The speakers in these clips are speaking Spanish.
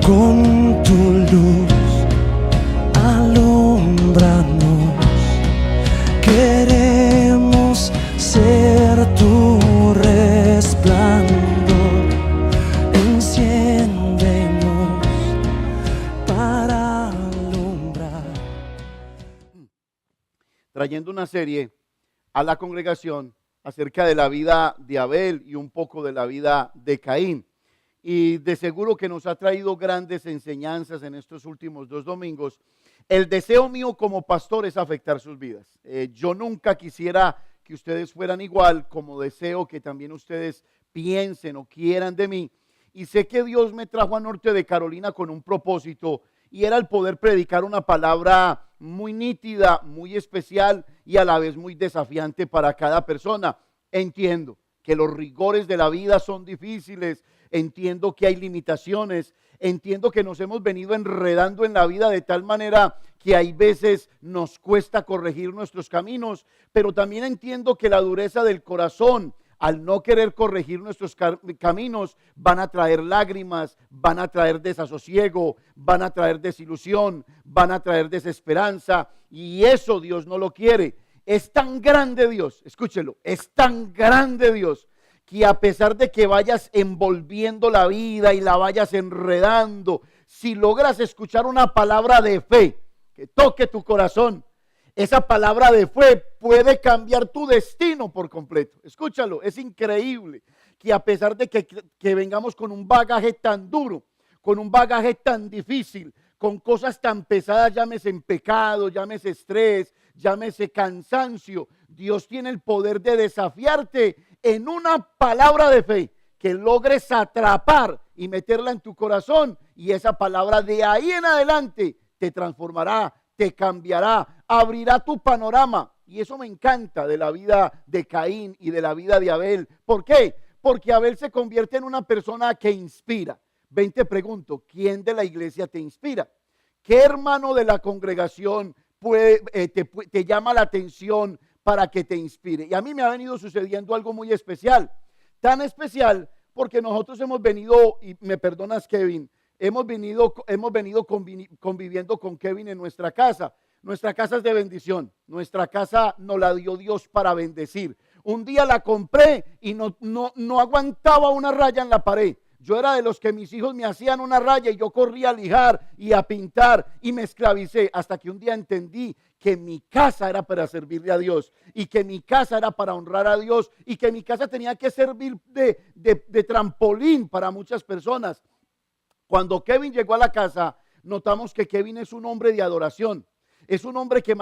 Con tu luz alúmbranos, queremos ser tu resplandor. Enciéndenos para alumbrar. Trayendo una serie a la congregación acerca de la vida de Abel y un poco de la vida de Caín. Y de seguro que nos ha traído grandes enseñanzas en estos últimos 2 domingos. El deseo mío como pastor es afectar sus vidas. Yo nunca quisiera que ustedes fueran igual, como deseo que también ustedes piensen o quieran de mí. Y sé que Dios me trajo a Norte de Carolina con un propósito, y era el poder predicar una palabra muy nítida, muy especial y a la vez muy desafiante para cada persona. Entiendo que los rigores de la vida son difíciles, entiendo que hay limitaciones, entiendo que nos hemos venido enredando en la vida de tal manera que hay veces nos cuesta corregir nuestros caminos, pero también entiendo que la dureza del corazón, al no querer corregir nuestros caminos, van a traer lágrimas, van a traer desasosiego, van a traer desilusión, van a traer desesperanza, y eso Dios no lo quiere. Es tan grande Dios, escúchelo, es tan grande Dios, que a pesar de que vayas envolviendo la vida y la vayas enredando, si logras escuchar una palabra de fe que toque tu corazón, esa palabra de fe puede cambiar tu destino por completo. Escúchalo, es increíble que a pesar de que vengamos con un bagaje tan duro, con un bagaje tan difícil, con cosas tan pesadas, llámese en pecado, llámese estrés, llámese cansancio, Dios tiene el poder de desafiarte en una palabra de fe que logres atrapar y meterla en tu corazón, y esa palabra de ahí en adelante te transformará, te cambiará, abrirá tu panorama. Y eso me encanta de la vida de Caín y de la vida de Abel. ¿Por qué? Porque Abel se convierte en una persona que inspira. Ven, te pregunto, ¿quién de la iglesia te inspira? ¿Qué hermano de la congregación te llama la atención para que te inspire? Y a mí me ha venido sucediendo algo muy especial, tan especial porque nosotros hemos venido, y me perdonas Kevin, hemos venido conviviendo con Kevin en nuestra casa. Nuestra casa es de bendición, nuestra casa nos la dio Dios para bendecir. Un día la compré y no aguantaba una raya en la pared. Yo era de los que mis hijos me hacían una raya y yo corría a lijar y a pintar y me esclavicé, hasta que un día entendí que mi casa era para servirle a Dios y que mi casa era para honrar a Dios y que mi casa tenía que servir de trampolín para muchas personas. Cuando Kevin llegó a la casa, notamos que Kevin es un hombre de adoración. Es un hombre que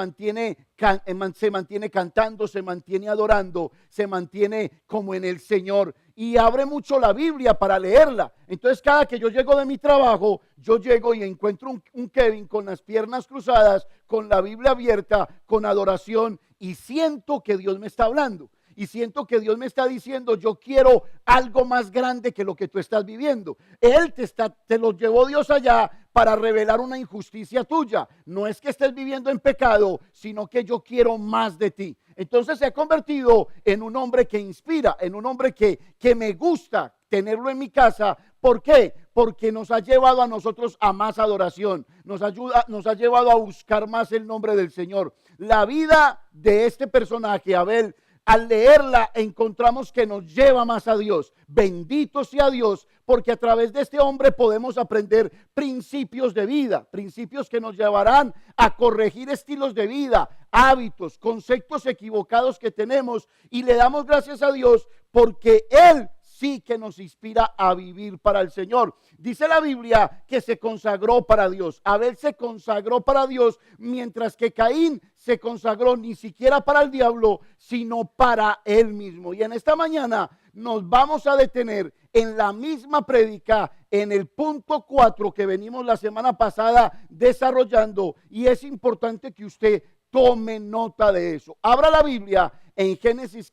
se mantiene cantando, se mantiene adorando, se mantiene como en el Señor y abre mucho la Biblia para leerla. Entonces cada que yo llego de mi trabajo, yo llego y encuentro un Kevin con las piernas cruzadas, con la Biblia abierta, con adoración, y siento que Dios me está hablando. Y siento que Dios me está diciendo, yo quiero algo más grande que lo que tú estás viviendo. Te lo llevó Dios allá para revelar una injusticia tuya. No es que estés viviendo en pecado, sino que yo quiero más de ti. Entonces se ha convertido en un hombre que inspira, en un hombre que me gusta tenerlo en mi casa. ¿Por qué? Porque nos ha llevado a nosotros a más adoración, nos ha llevado a buscar más el nombre del Señor. La vida de este personaje, Abel, al leerla encontramos que nos lleva más a Dios. Bendito sea Dios, porque a través de este hombre podemos aprender principios de vida, principios que nos llevarán a corregir estilos de vida, hábitos, conceptos equivocados que tenemos, y le damos gracias a Dios porque Él sí que nos inspira a vivir para el Señor. Dice la Biblia que se consagró para Dios. Abel se consagró para Dios, mientras que Caín se consagró ni siquiera para el diablo, sino para él mismo. Y en esta mañana nos vamos a detener en la misma prédica, en el punto 4 que venimos la semana pasada desarrollando, y es importante que usted tome nota de eso. Abra la Biblia en Génesis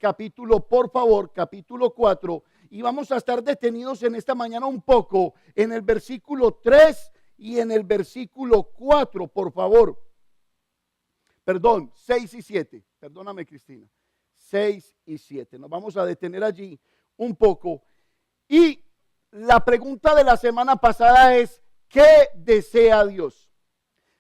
por favor, capítulo 4, y vamos a estar detenidos en esta mañana un poco en el versículo 3 y en el versículo 4, por favor. Perdón, 6 y 7. Perdóname, Cristina. 6 y 7. Nos vamos a detener allí un poco. Y la pregunta de la semana pasada es: ¿qué desea Dios?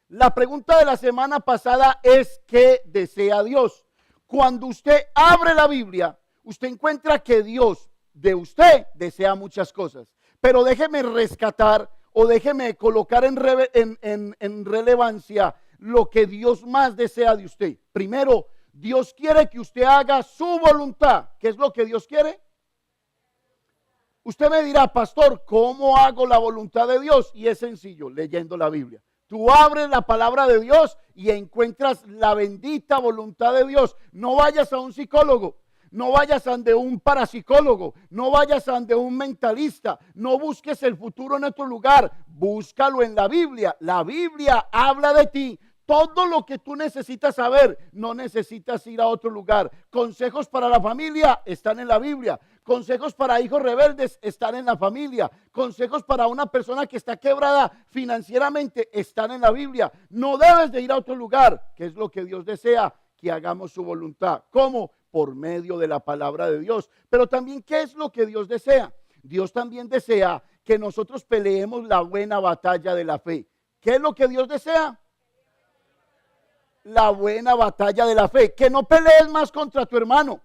La pregunta de la semana pasada es ¿qué desea Dios? Cuando usted abre la Biblia, usted encuentra que Dios de usted desea muchas cosas. Pero déjeme rescatar o déjeme colocar en relevancia lo que Dios más desea de usted. Primero, Dios quiere que usted haga su voluntad. ¿Qué es lo que Dios quiere? Usted me dirá, pastor, ¿cómo hago la voluntad de Dios? Y es sencillo, leyendo la Biblia. Tú abres la palabra de Dios y encuentras la bendita voluntad de Dios. No vayas a un psicólogo, no vayas ante un parapsicólogo, no vayas ante un mentalista, no busques el futuro en otro lugar, búscalo en la Biblia. La Biblia habla de ti. Todo lo que tú necesitas saber, no necesitas ir a otro lugar. Consejos para la familia están en la Biblia. Consejos para hijos rebeldes están en la familia. Consejos para una persona que está quebrada financieramente están en la Biblia. No debes de ir a otro lugar, que es lo que Dios desea, que hagamos su voluntad. ¿Cómo? Por medio de la palabra de Dios. Pero también, ¿qué es lo que Dios desea? Dios también desea que nosotros peleemos la buena batalla de la fe. ¿Qué es lo que Dios desea? La buena batalla de la fe. Que no pelees más contra tu hermano,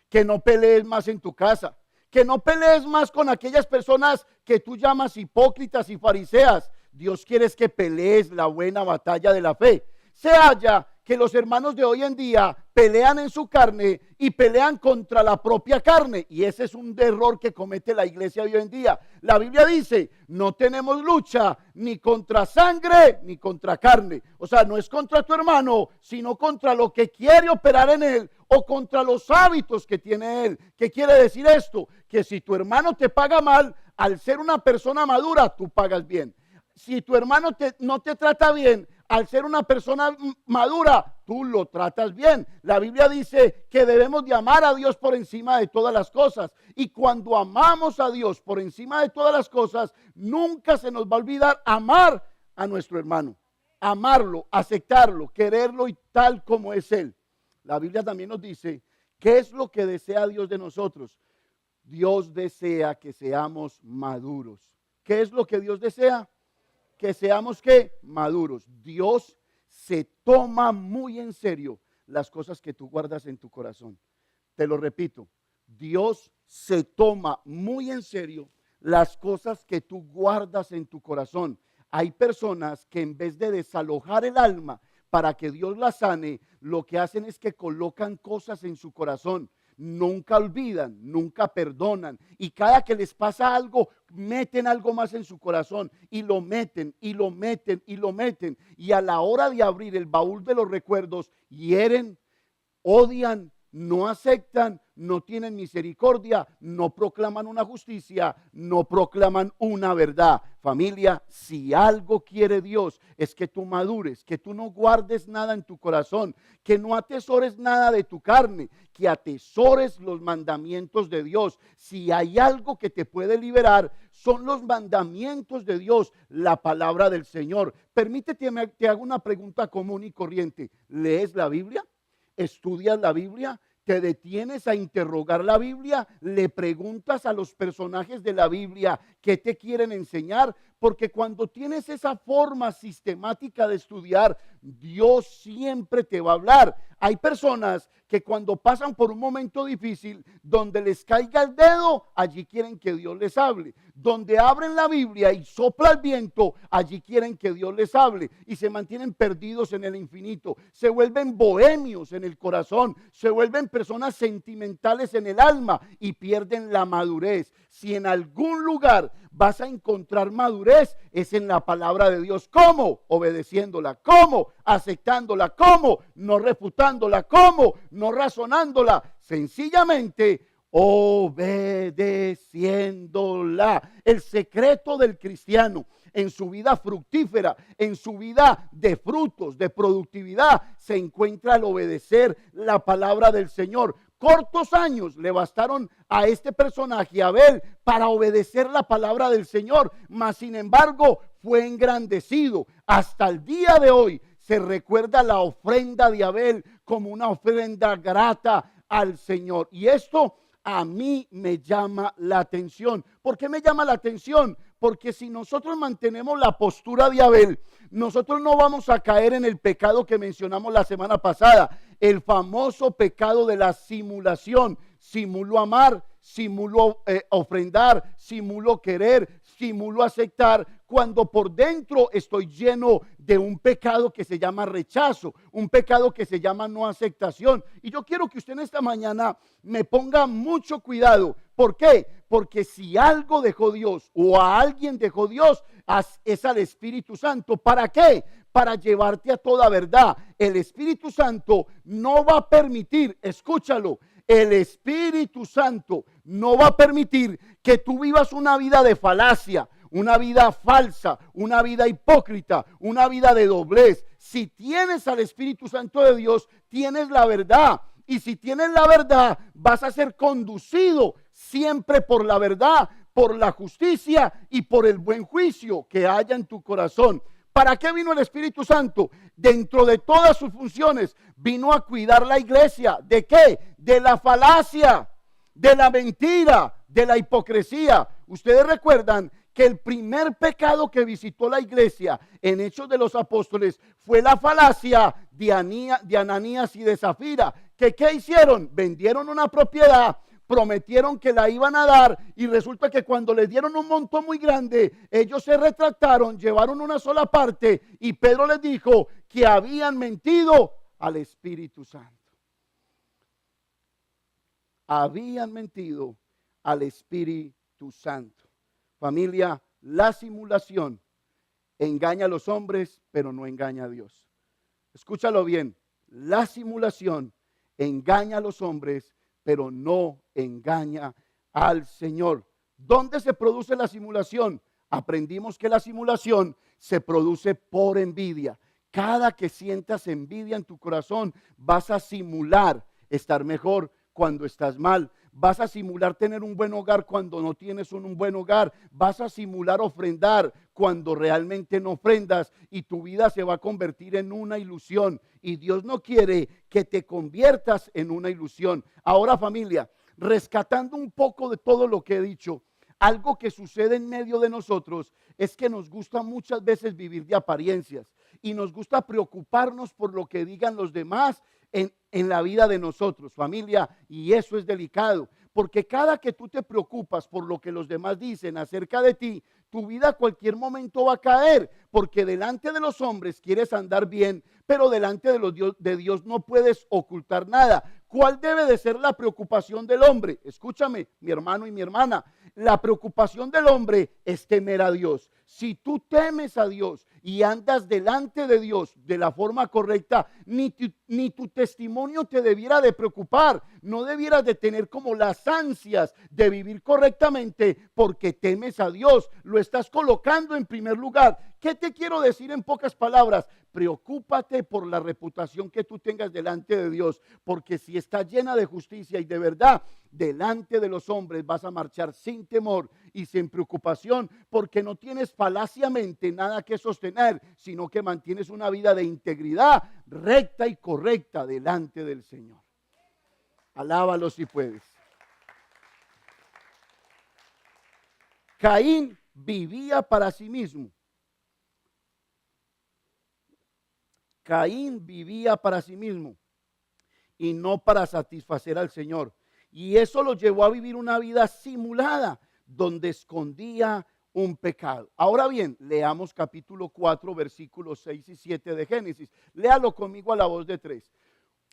que no pelees más en tu casa, que no pelees más con aquellas personas que tú llamas hipócritas y fariseas. Dios quiere que pelees la buena batalla de la fe. Se halla que los hermanos de hoy en día pelean en su carne y pelean contra la propia carne, y ese es un error que comete la iglesia de hoy en día. La Biblia dice, no tenemos lucha ni contra sangre ni contra carne. O sea, no es contra tu hermano, sino contra lo que quiere operar en él o contra los hábitos que tiene él. ¿Qué quiere decir esto? Que si tu hermano te paga mal, al ser una persona madura, tú pagas bien. Si tu hermano no te trata bien, al ser una persona madura, tú lo tratas bien. La Biblia dice que debemos de amar a Dios por encima de todas las cosas. Y cuando amamos a Dios por encima de todas las cosas, nunca se nos va a olvidar amar a nuestro hermano. Amarlo, aceptarlo, quererlo y tal como es Él. La Biblia también nos dice, ¿qué es lo que desea Dios de nosotros? Dios desea que seamos maduros. ¿Qué es lo que Dios desea? Que seamos ¿qué? Maduros. Dios se toma muy en serio las cosas que tú guardas en tu corazón. Te lo repito, Dios se toma muy en serio las cosas que tú guardas en tu corazón. Hay personas que en vez de desalojar el alma para que Dios la sane, lo que hacen es que colocan cosas en su corazón. Nunca olvidan, nunca perdonan, y cada que les pasa algo, meten algo más en su corazón y lo meten y lo meten y lo meten, y a la hora de abrir el baúl de los recuerdos, hieren, odian, no aceptan, no tienen misericordia, no proclaman una justicia, no proclaman una verdad. Familia, si algo quiere Dios es que tú madures, que tú no guardes nada en tu corazón, que no atesores nada de tu carne, que atesores los mandamientos de Dios. Si hay algo que te puede liberar, son los mandamientos de Dios, la palabra del Señor. Permítete, te hago una pregunta común y corriente. ¿Lees la Biblia? ¿Estudias la Biblia? ¿Te detienes a interrogar la Biblia? ¿Le preguntas a los personajes de la Biblia qué te quieren enseñar? Porque cuando tienes esa forma sistemática de estudiar, Dios siempre te va a hablar. Hay personas que cuando pasan por un momento difícil, donde les caiga el dedo, allí quieren que Dios les hable. Donde abren la Biblia y sopla el viento, allí quieren que Dios les hable. Y se mantienen perdidos en el infinito. Se vuelven bohemios en el corazón. Se vuelven personas sentimentales en el alma y pierden la madurez. Si en algún lugar vas a encontrar madurez, es en la palabra de Dios. ¿Cómo? Obedeciéndola. ¿Cómo? Aceptándola. ¿Cómo? No refutándola. ¿Cómo? No razonándola. Sencillamente obedeciéndola. El secreto del cristiano en su vida fructífera, en su vida de frutos, de productividad, se encuentra al obedecer la palabra del Señor. Cortos años le bastaron a este personaje, Abel, para obedecer la palabra del Señor, mas sin embargo fue engrandecido. Hasta el día de hoy se recuerda la ofrenda de Abel como una ofrenda grata al Señor. Y esto a mí me llama la atención. ¿Por qué me llama la atención? porque si nosotros mantenemos la postura de Abel, nosotros no vamos a caer en el pecado que mencionamos la semana pasada, el famoso pecado de la simulación. Simulo amar, simulo ofrendar, simulo querer, simulo aceptar, cuando por dentro estoy lleno de un pecado que se llama rechazo, un pecado que se llama no aceptación. Y yo quiero que usted en esta mañana me ponga mucho cuidado. ¿Por qué? Porque si algo dejó Dios o a alguien dejó Dios, es al Espíritu Santo. ¿Para qué? Para llevarte a toda verdad. El Espíritu Santo no va a permitir, escúchalo, el Espíritu Santo no va a permitir que tú vivas una vida de falacia, una vida falsa, una vida hipócrita, una vida de doblez. Si tienes al Espíritu Santo de Dios, tienes la verdad. Y si tienes la verdad, vas a ser conducido siempre por la verdad, por la justicia y por el buen juicio que haya en tu corazón. ¿Para qué vino el Espíritu Santo? Dentro de todas sus funciones, vino a cuidar la iglesia. ¿De qué? De la falacia, de la mentira, de la hipocresía. Ustedes recuerdan que el primer pecado que visitó la iglesia en Hechos de los Apóstoles fue la falacia de Ananías y de Zafira. ¿Qué hicieron? Vendieron una propiedad, prometieron que la iban a dar y resulta que cuando les dieron un monto muy grande, ellos se retractaron, llevaron una sola parte y Pedro les dijo que habían mentido al Espíritu Santo. Habían mentido al Espíritu Santo. Familia, la simulación engaña a los hombres, pero no engaña a Dios. Escúchalo bien, la simulación engaña a los hombres, pero no engaña al Señor. ¿Dónde se produce la simulación? Aprendimos que la simulación se produce por envidia. Cada que sientas envidia en tu corazón, vas a simular estar mejor cuando estás mal. Vas a simular tener un buen hogar cuando no tienes un buen hogar. Vas a simular ofrendar cuando realmente no ofrendas y tu vida se va a convertir en una ilusión. Y Dios no quiere que te conviertas en una ilusión. Ahora, familia, rescatando un poco de todo lo que he dicho, algo que sucede en medio de nosotros es que nos gusta muchas veces vivir de apariencias y nos gusta preocuparnos por lo que digan los demás en la vida de nosotros, familia, y eso es delicado, porque cada que tú te preocupas por lo que los demás dicen acerca de ti, tu vida a cualquier momento va a caer, porque delante de los hombres quieres andar bien, pero delante de Dios no puedes ocultar nada. ¿Cuál debe de ser la preocupación del hombre? Escúchame, mi hermano y mi hermana, la preocupación del hombre es temer a Dios. Si tú temes a Dios y andas delante de Dios de la forma correcta, ni tu testimonio te debiera de preocupar, no debieras de tener como las ansias de vivir correctamente porque temes a Dios, lo estás colocando en primer lugar. ¿Qué te quiero decir en pocas palabras? Preocúpate por la reputación que tú tengas delante de Dios, porque si está llena de justicia y de verdad, delante de los hombres vas a marchar sin temor y sin preocupación, porque no tienes falaciamente nada que sostener, sino que mantienes una vida de integridad recta y correcta delante del Señor. Alábalo si puedes. Caín vivía para sí mismo. Caín vivía para sí mismo y no para satisfacer al Señor. Y eso lo llevó a vivir una vida simulada, donde escondía un pecado. Ahora bien, leamos capítulo 4, versículos 6 y 7 de Génesis. Léalo conmigo a la voz de 3.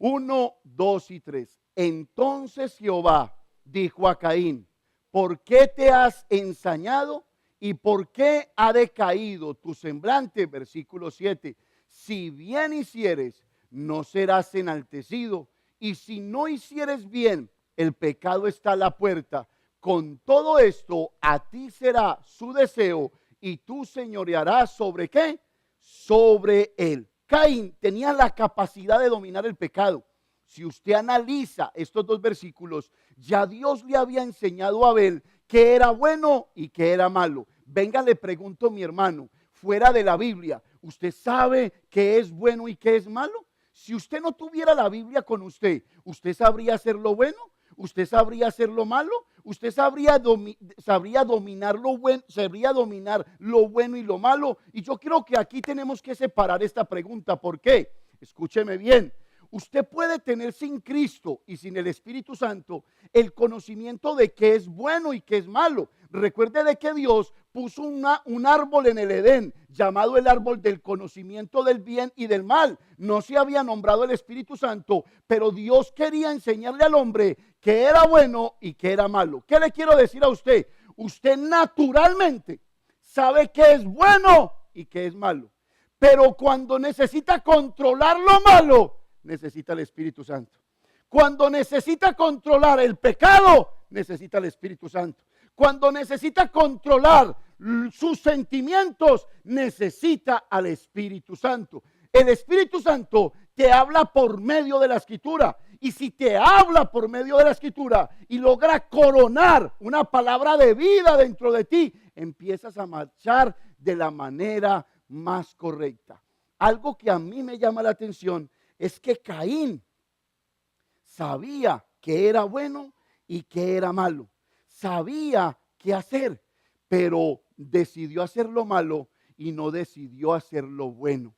1, 2 y 3. Entonces Jehová dijo a Caín: ¿por qué te has ensañado y por qué ha decaído tu semblante? Versículo 7. Si bien hicieres, no serás enaltecido, y si no hicieres bien, el pecado está a la puerta. Con todo esto, a ti será su deseo, y tú señorearás sobre ¿qué? Sobre él. Caín tenía la capacidad de dominar el pecado. Si usted analiza estos dos versículos, ya Dios le había enseñado a Abel qué era bueno y qué era malo. Venga, le pregunto, mi hermano, fuera de la Biblia, ¿usted sabe qué es bueno y qué es malo? Si usted no tuviera la Biblia con usted, ¿usted sabría hacer lo bueno? ¿Usted sabría hacer lo malo? usted sabría dominar lo bueno, sabría dominar lo bueno y lo malo. Y yo creo que aquí tenemos que separar esta pregunta. ¿Por qué? Escúcheme bien. Usted puede tener sin Cristo y sin el Espíritu Santo el conocimiento de qué es bueno y qué es malo. Recuerde de que Dios puso un árbol en el Edén llamado el árbol del conocimiento del bien y del mal. No se había nombrado el Espíritu Santo, pero Dios quería enseñarle al hombre qué era bueno y qué era malo. ¿Qué le quiero decir a usted? Usted naturalmente sabe qué es bueno y qué es malo, pero cuando necesita controlar lo malo, necesita el Espíritu Santo. Cuando necesita controlar el pecado, necesita el Espíritu Santo. Cuando necesita controlar sus sentimientos, necesita al Espíritu Santo. El Espíritu Santo te habla por medio de la Escritura. Y si te habla por medio de la Escritura y logra coronar una palabra de vida dentro de ti, empiezas a marchar de la manera más correcta. Algo que a mí me llama la atención es que Caín sabía que era bueno y que era malo. Sabía qué hacer, pero decidió hacer lo malo y no decidió hacer lo bueno.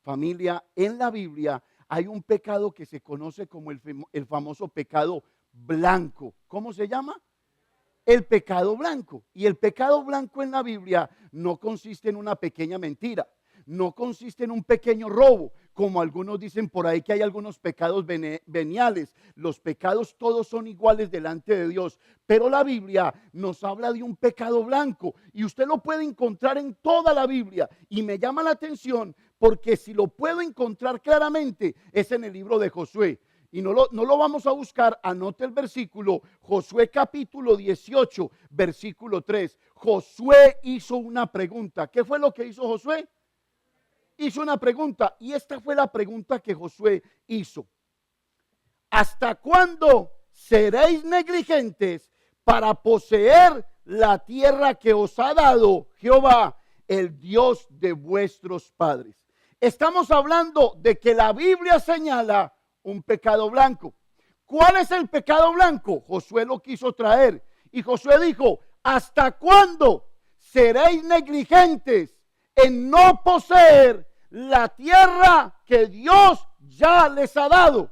Familia, en la Biblia hay un pecado que se conoce como el famoso pecado blanco. ¿Cómo se llama? El pecado blanco. Y el pecado blanco en la Biblia no consiste en una pequeña mentira. No consiste en un pequeño robo, como algunos dicen por ahí que hay algunos pecados veniales. Los pecados todos son iguales delante de Dios, pero la Biblia nos habla de un pecado blanco y usted lo puede encontrar en toda la Biblia. Y me llama la atención porque si lo puedo encontrar claramente es en el libro de Josué. Y no lo vamos a buscar, anote el versículo, Josué capítulo 18, versículo 3. Josué hizo una pregunta. ¿Qué fue lo que hizo Josué? Hizo una pregunta y esta fue la pregunta que Josué hizo. ¿Hasta cuándo seréis negligentes para poseer la tierra que os ha dado Jehová, el Dios de vuestros padres? Estamos hablando de que la Biblia señala un pecado blanco. ¿Cuál es el pecado blanco? Josué lo quiso traer y Josué dijo, ¿hasta cuándo seréis negligentes en no poseer la tierra que Dios ya les ha dado?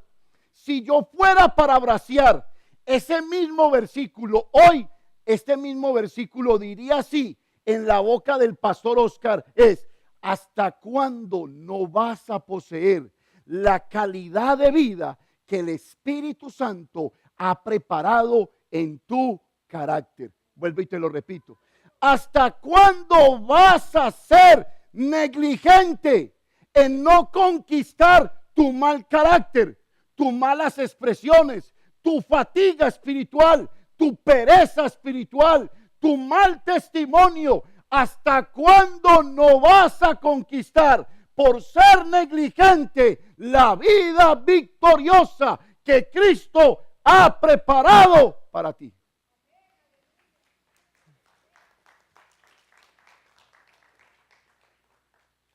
Si yo fuera para parafrasear ese mismo versículo, hoy este mismo versículo diría así en la boca del pastor Oscar, es: ¿hasta cuándo no vas a poseer la calidad de vida que el Espíritu Santo ha preparado en tu carácter? Vuelvo y te lo repito. ¿Hasta cuándo vas a ser negligente en no conquistar tu mal carácter, tus malas expresiones, tu fatiga espiritual, tu pereza espiritual, tu mal testimonio? ¿Hasta cuándo no vas a conquistar por ser negligente la vida victoriosa que Cristo ha preparado para ti?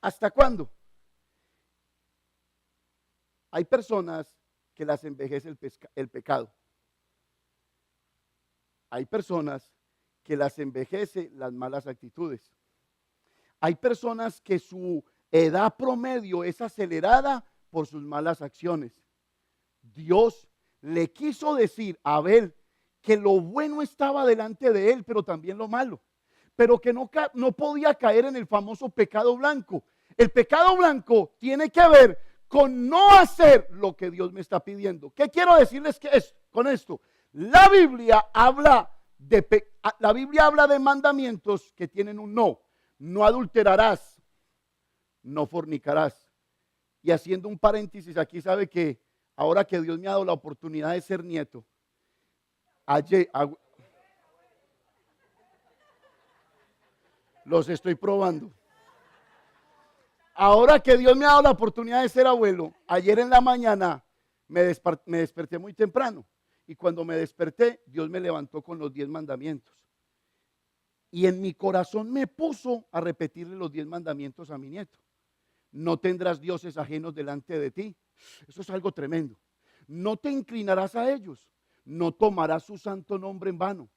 ¿Hasta cuándo? Hay personas que las envejece el pecado. Hay personas que las envejece las malas actitudes. Hay personas que su edad promedio es acelerada por sus malas acciones. Dios le quiso decir a Abel que lo bueno estaba delante de él, pero también lo malo. Pero que no podía caer en el famoso pecado blanco. El pecado blanco tiene que ver con no hacer lo que Dios me está pidiendo. ¿Qué quiero decirles con esto? La Biblia habla de mandamientos que tienen un no. No adulterarás, no fornicarás. Y haciendo un paréntesis aquí, sabe que ahora que Dios me ha dado la oportunidad de ser nieto, los estoy probando. Ahora que Dios me ha dado la oportunidad de ser abuelo, ayer en la mañana me desperté muy temprano. Y cuando me desperté, Dios me levantó con los 10 mandamientos. Y en mi corazón me puso a repetirle los 10 mandamientos a mi nieto. No tendrás dioses ajenos delante de ti. Eso es algo tremendo. No te inclinarás a ellos. No tomarás su santo nombre en vano.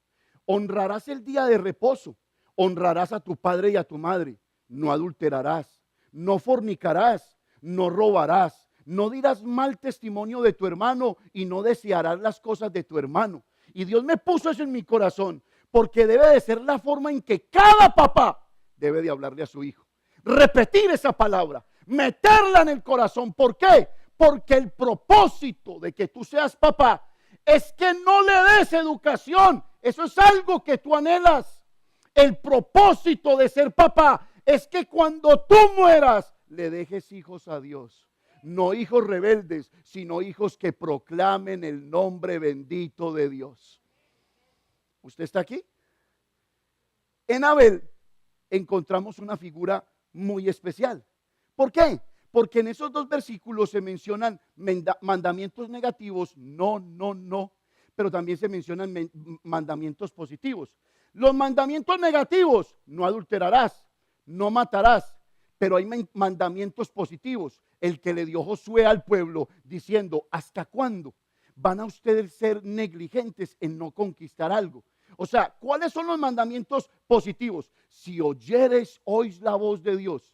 Honrarás el día de reposo. Honrarás a tu padre y a tu madre. No adulterarás. No fornicarás. No robarás. No dirás mal testimonio de tu hermano y no desearás las cosas de tu hermano. Y Dios me puso eso en mi corazón, porque debe de ser la forma en que cada papá debe de hablarle a su hijo. Repetir esa palabra, meterla en el corazón. ¿Por qué? Porque el propósito de que tú seas papá es que no le des educación. Eso es algo que tú anhelas. El propósito de ser papá es que cuando tú mueras le dejes hijos a Dios. No hijos rebeldes, sino hijos que proclamen el nombre bendito de Dios. ¿Usted está aquí? En Abel encontramos una figura muy especial. ¿Por qué? Porque en esos dos versículos se mencionan mandamientos negativos, no, pero también se mencionan mandamientos positivos. Los mandamientos negativos, no adulterarás, no matarás, pero hay mandamientos positivos. El que le dio Josué al pueblo diciendo, ¿hasta cuándo van a ustedes ser negligentes en no conquistar algo? O sea, ¿cuáles son los mandamientos positivos? Si oyereis, oís la voz de Dios,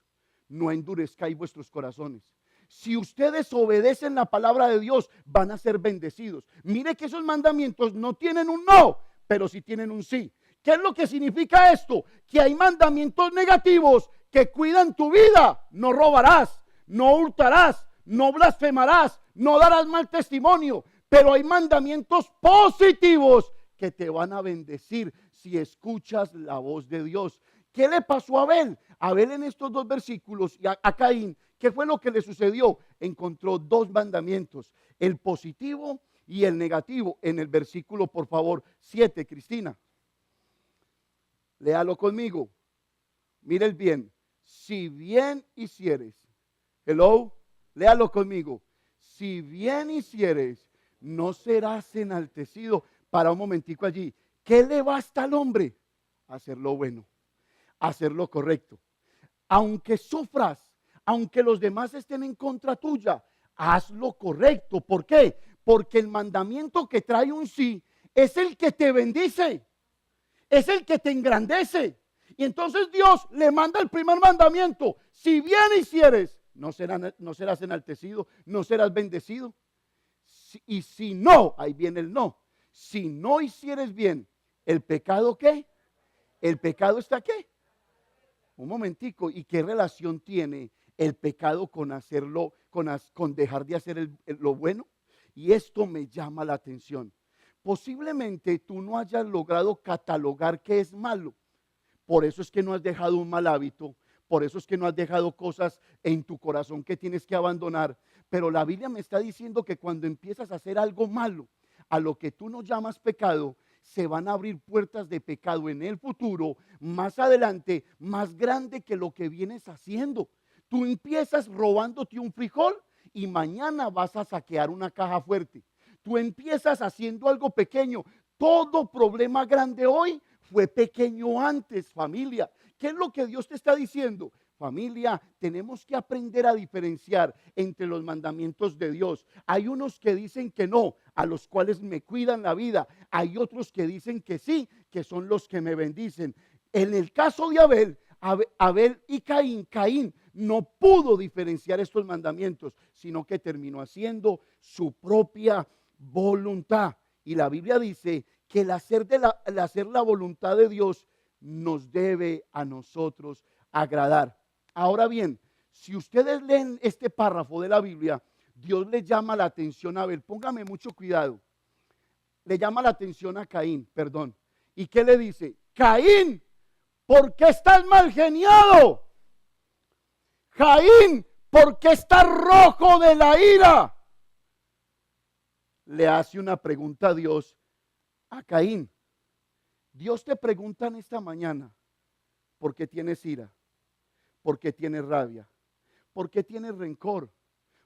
no endurezcáis vuestros corazones. Si ustedes obedecen la palabra de Dios, van a ser bendecidos. Mire que esos mandamientos no tienen un no, pero sí tienen un sí. ¿Qué es lo que significa esto? Que hay mandamientos negativos que cuidan tu vida. No robarás, no hurtarás, no blasfemarás, no darás mal testimonio. Pero hay mandamientos positivos que te van a bendecir si escuchas la voz de Dios. ¿Qué le pasó a Abel? Abel en estos dos versículos y a Caín, ¿qué fue lo que le sucedió? Encontró dos mandamientos, el positivo y el negativo. En el versículo, por favor, 7, Cristina. Léalo conmigo. Mire bien. Si bien hicieres, hello, léalo conmigo. Si bien hicieres, no serás enaltecido. Para un momentico allí. ¿Qué le basta al hombre? Hacer lo bueno, hacer lo correcto. Aunque sufras, aunque los demás estén en contra tuya, haz lo correcto. ¿Por qué? Porque el mandamiento que trae un sí es el que te bendice, es el que te engrandece. Y entonces Dios le manda el primer mandamiento. Si bien hicieres, no serás enaltecido, no serás bendecido. Y si no, ahí viene el no. Si no hicieres bien, ¿el pecado qué? ¿El pecado está qué? Un momentico, ¿y qué relación tiene el pecado con hacerlo, con dejar de hacer lo bueno? Y esto me llama la atención. Posiblemente tú no hayas logrado catalogar qué es malo. Por eso es que no has dejado un mal hábito. Por eso es que no has dejado cosas en tu corazón que tienes que abandonar. Pero la Biblia me está diciendo que cuando empiezas a hacer algo malo, a lo que tú no llamas pecado, se van a abrir puertas de pecado en el futuro, más adelante, más grande que lo que vienes haciendo. Tú empiezas robándote un frijol y mañana vas a saquear una caja fuerte. Tú empiezas haciendo algo pequeño. Todo problema grande hoy fue pequeño antes, familia. ¿Qué es lo que Dios te está diciendo? Familia, tenemos que aprender a diferenciar entre los mandamientos de Dios. Hay unos que dicen que no, a los cuales me cuidan la vida. Hay otros que dicen que sí, que son los que me bendicen. En el caso de Abel y Caín no pudo diferenciar estos mandamientos, sino que terminó haciendo su propia voluntad. Y la Biblia dice que el hacer la voluntad de Dios nos debe a nosotros agradar. Ahora bien, si ustedes leen este párrafo de la Biblia, Dios le llama la atención a Abel. Póngame mucho cuidado. Le llama la atención a Caín, perdón. ¿Y qué le dice? Caín, ¿por qué estás mal geniado? Caín, ¿por qué estás rojo de la ira? Le hace una pregunta a Dios a Caín. Dios te pregunta en esta mañana, ¿por qué tienes ira? ¿Por qué tienes rabia? ¿Por qué tienes rencor?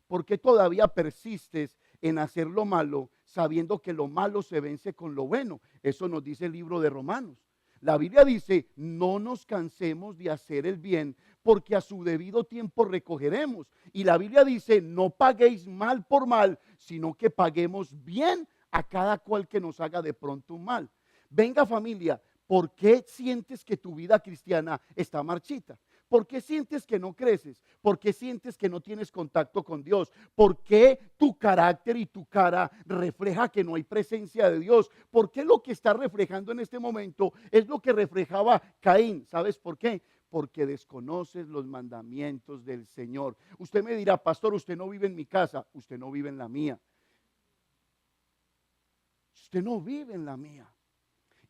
¿Por qué todavía persistes en hacer lo malo sabiendo que lo malo se vence con lo bueno? Eso nos dice el libro de Romanos. La Biblia dice, no nos cansemos de hacer el bien porque a su debido tiempo recogeremos. Y la Biblia dice, no paguéis mal por mal, sino que paguemos bien a cada cual que nos haga de pronto un mal. Venga familia, ¿por qué sientes que tu vida cristiana está marchita? ¿Por qué sientes que no creces? ¿Por qué sientes que no tienes contacto con Dios? ¿Por qué tu carácter y tu cara refleja que no hay presencia de Dios? ¿Por qué lo que está reflejando en este momento es lo que reflejaba Caín? ¿Sabes por qué? Porque desconoces los mandamientos del Señor. Usted me dirá, pastor, usted no vive en mi casa, usted no vive en la mía. Usted no vive en la mía.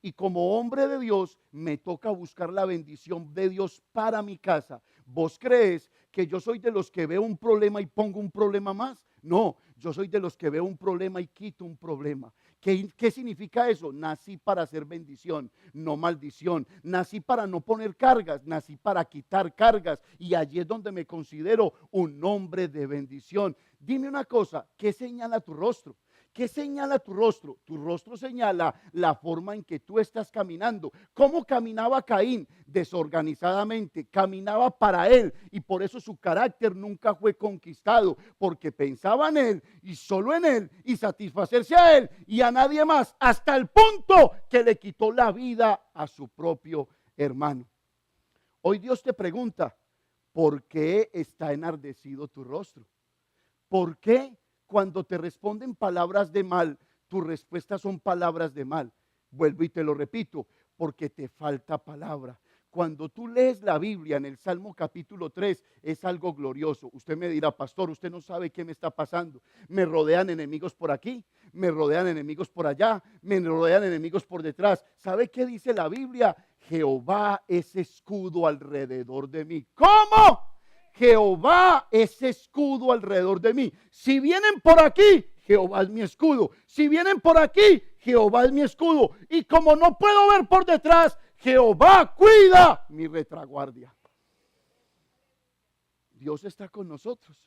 Y como hombre de Dios, me toca buscar la bendición de Dios para mi casa. ¿Vos crees que yo soy de los que veo un problema y pongo un problema más? No, yo soy de los que veo un problema y quito un problema. ¿Qué significa eso? Nací para hacer bendición, no maldición. Nací para no poner cargas, nací para quitar cargas. Y allí es donde me considero un hombre de bendición. Dime una cosa, ¿qué señala tu rostro? ¿Qué señala tu rostro? Tu rostro señala la forma en que tú estás caminando. ¿Cómo caminaba Caín? Desorganizadamente, caminaba para él y por eso su carácter nunca fue conquistado, porque pensaba en él y solo en él y satisfacerse a él y a nadie más, hasta el punto que le quitó la vida a su propio hermano. Hoy Dios te pregunta, ¿por qué está enardecido tu rostro? ¿Por qué? Cuando te responden palabras de mal, tus respuestas son palabras de mal. Vuelvo y te lo repito, porque te falta palabra. Cuando tú lees la Biblia en el Salmo capítulo 3, es algo glorioso. Usted me dirá, pastor, usted no sabe qué me está pasando. Me rodean enemigos por aquí, me rodean enemigos por allá, me rodean enemigos por detrás. ¿Sabe qué dice la Biblia? Jehová es escudo alrededor de mí. ¿Cómo? Jehová es escudo alrededor de mí. Si vienen por aquí, Jehová es mi escudo. Si vienen por aquí, Jehová es mi escudo. Y como no puedo ver por detrás, Jehová cuida mi retaguardia. Dios está con nosotros.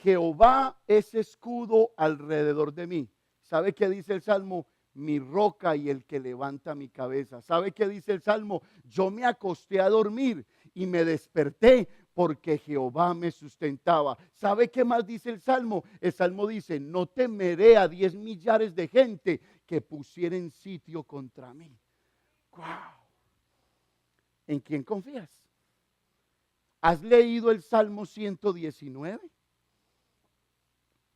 Jehová es escudo alrededor de mí. ¿Sabe qué dice el Salmo? Mi roca y el que levanta mi cabeza. ¿Sabe qué dice el Salmo? Yo me acosté a dormir y me desperté porque Jehová me sustentaba. ¿Sabe qué más dice el Salmo? El Salmo dice, no temeré a 10 millares de gente que pusieren sitio contra mí. ¡Wow! ¿En quién confías? ¿Has leído el Salmo 119?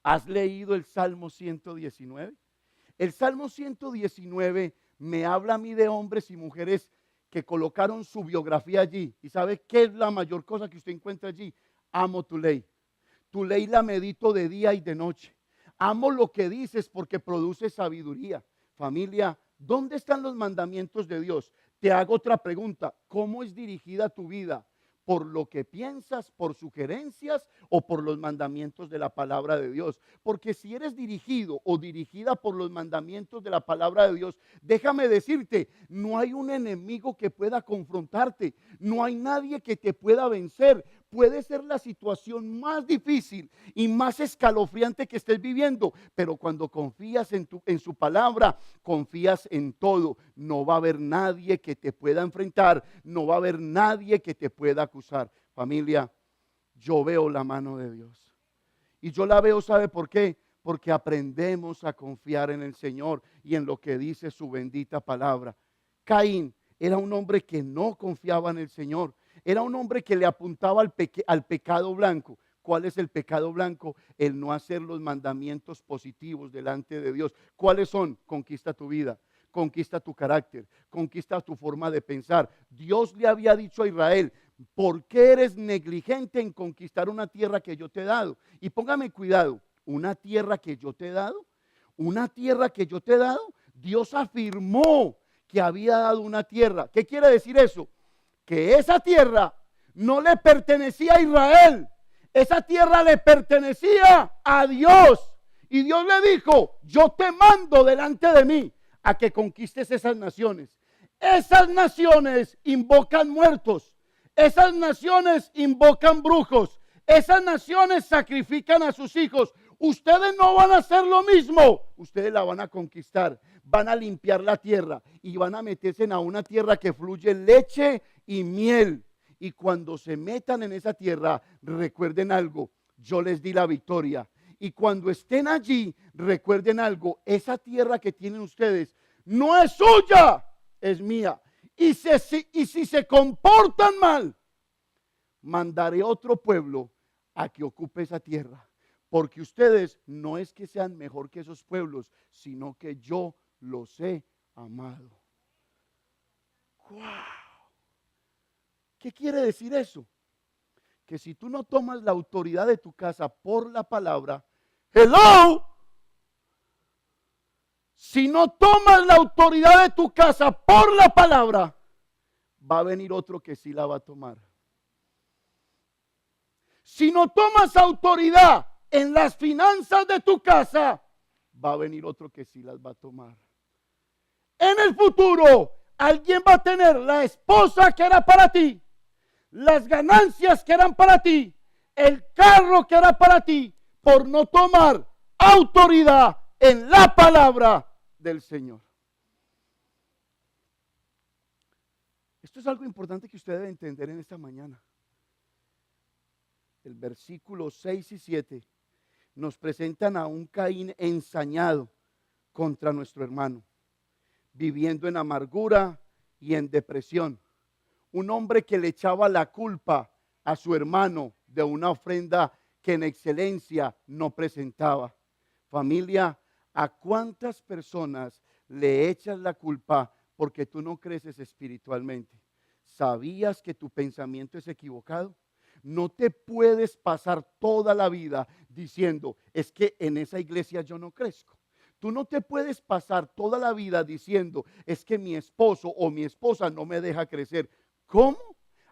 ¿Has leído el Salmo 119? El Salmo 119 me habla a mí de hombres y mujeres que colocaron su biografía allí. ¿Y sabe qué es la mayor cosa que usted encuentra allí? Amo tu ley. Tu ley la medito de día y de noche. Amo lo que dices porque produce sabiduría. Familia, ¿dónde están los mandamientos de Dios? Te hago otra pregunta. ¿Cómo es dirigida tu vida? ¿Por lo que piensas, por sugerencias o por los mandamientos de la palabra de Dios? Porque si eres dirigido o dirigida por los mandamientos de la palabra de Dios, déjame decirte, no hay un enemigo que pueda confrontarte, no hay nadie que te pueda vencer. Puede ser la situación más difícil y más escalofriante que estés viviendo, pero cuando confías en su palabra, confías en todo. No va a haber nadie que te pueda enfrentar, no va a haber nadie que te pueda acusar. Familia, yo veo la mano de Dios. Y yo la veo, ¿sabe por qué? Porque aprendemos a confiar en el Señor y en lo que dice su bendita palabra. Caín era un hombre que no confiaba en el Señor. Era un hombre que le apuntaba al pecado blanco. ¿Cuál es el pecado blanco? El no hacer los mandamientos positivos delante de Dios. ¿Cuáles son? Conquista tu vida, conquista tu carácter, conquista tu forma de pensar. Dios le había dicho a Israel, ¿por qué eres negligente en conquistar una tierra que yo te he dado? Y póngame cuidado, ¿una tierra que yo te he dado? ¿Una tierra que yo te he dado? Dios afirmó que había dado una tierra. ¿Qué quiere decir eso? Que esa tierra no le pertenecía a Israel, esa tierra le pertenecía a Dios. Y Dios le dijo, yo te mando delante de mí a que conquistes esas naciones. Esas naciones invocan muertos, esas naciones invocan brujos, esas naciones sacrifican a sus hijos. Ustedes no van a hacer lo mismo, ustedes la van a conquistar, van a limpiar la tierra y van a meterse en una tierra que fluye leche y miel. Y cuando se metan en esa tierra, recuerden algo, yo les di la victoria. Y cuando estén allí, recuerden algo, esa tierra que tienen ustedes no es suya, es mía. Y si se comportan mal, mandaré otro pueblo a que ocupe esa tierra. Porque ustedes no es que sean mejor que esos pueblos, sino que yo los he amado. ¡Wow! ¿Qué quiere decir eso? Que si tú no tomas la autoridad de tu casa por la palabra, hello, si no tomas la autoridad de tu casa por la palabra, va a venir otro que sí la va a tomar. Si no tomas autoridad en las finanzas de tu casa, va a venir otro que sí las va a tomar. En el futuro, alguien va a tener la esposa que era para ti, las ganancias que eran para ti, el carro que era para ti, por no tomar autoridad en la palabra del Señor. Esto es algo importante que usted debe entender en esta mañana. El versículo 6 y 7 nos presentan a un Caín ensañado contra nuestro hermano, viviendo en amargura y en depresión. Un hombre que le echaba la culpa a su hermano de una ofrenda que en excelencia no presentaba. Familia, ¿a cuántas personas le echas la culpa porque tú no creces espiritualmente? ¿Sabías que tu pensamiento es equivocado? No te puedes pasar toda la vida diciendo, es que en esa iglesia yo no crezco. Tú no te puedes pasar toda la vida diciendo, es que mi esposo o mi esposa no me deja crecer. ¿Cómo?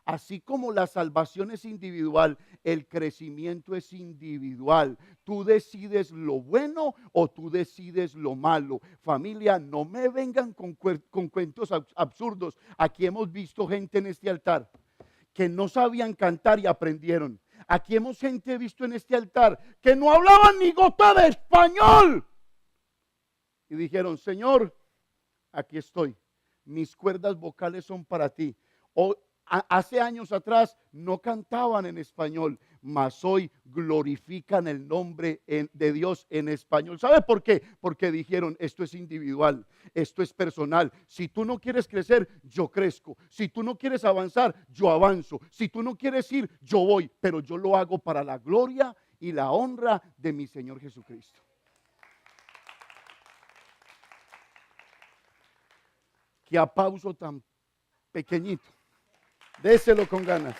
Así como la salvación es individual, el crecimiento es individual. Tú decides lo bueno o tú decides lo malo. Familia, no me vengan con cuentos absurdos. Aquí hemos visto gente en este altar que no sabían cantar y aprendieron. Aquí hemos gente visto en este altar que no hablaban ni gota de español. Y dijeron, Señor, aquí estoy. Mis cuerdas vocales son para ti. Hace años atrás no cantaban en español, mas hoy glorifican el nombre de Dios en español. ¿Sabe por qué? Porque dijeron, esto es individual, esto es personal. Si tú no quieres crecer, yo crezco. Si tú no quieres avanzar, yo avanzo. Si tú no quieres ir, yo voy. Pero yo lo hago para la gloria y la honra de mi Señor Jesucristo. Qué aplauso tan pequeñito. Déselo con ganas.